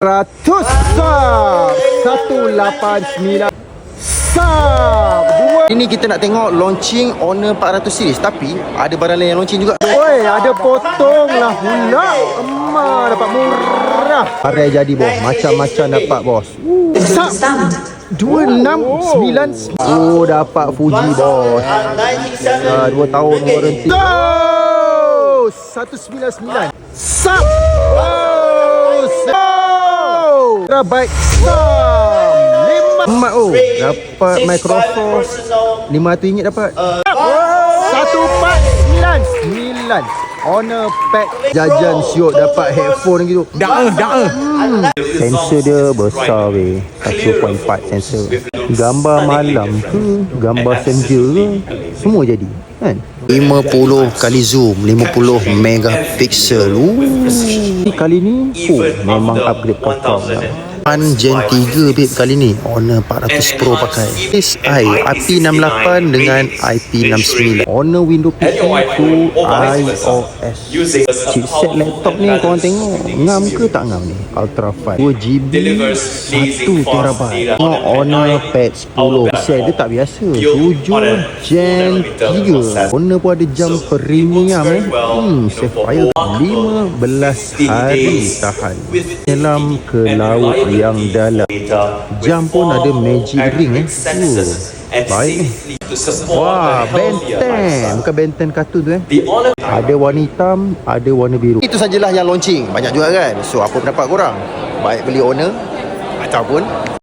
100 sub 189 sub 2. Ini kita nak tengok launching Honor 400 series, tapi ada barang lain yang launching juga. Oi, ada potong lah pula. Emak dapat murah. Hari jadi bos, macam-macam dapat bos. Sub 269. Oh, dapat Fuji bos. 2 tahun warranty. 199 sub. Baik sub 5. Oh, dapat Microsoft RM500 dapat. 1499 Honor Pad. Jajan siok dapat headphone gitu. Sensor dia besar weh, 1.4 sensor. Gambar malam ke, gambar senja ke, semua jadi kan. 50 kali zoom, 50 megapiksel. Kali ni memang upgrade kakak lah. Gen 3 babe kali ni. Honor 400 Pro pakai IP68 dengan IP69. Honor Windows PC to iOS. Chipset laptop ni korang tengok ngam ke tak ngam ni? Ultra fast 2GB 1TB. Tengok Honor Pad 10. Chipset dia tak biasa, 7 Gen 3. Honor pun ada jam premium Sapphire 15 hari tahan. Selam ke laut yang dalam. Jam pun ada magic ring baik ni. Wah, Benten. Bukan Benten kartun tu Ada warna hitam, ada warna biru. Itu sajalah yang launching. Banyak juga kan. So apa pendapat korang? Baik beli Honor ataupun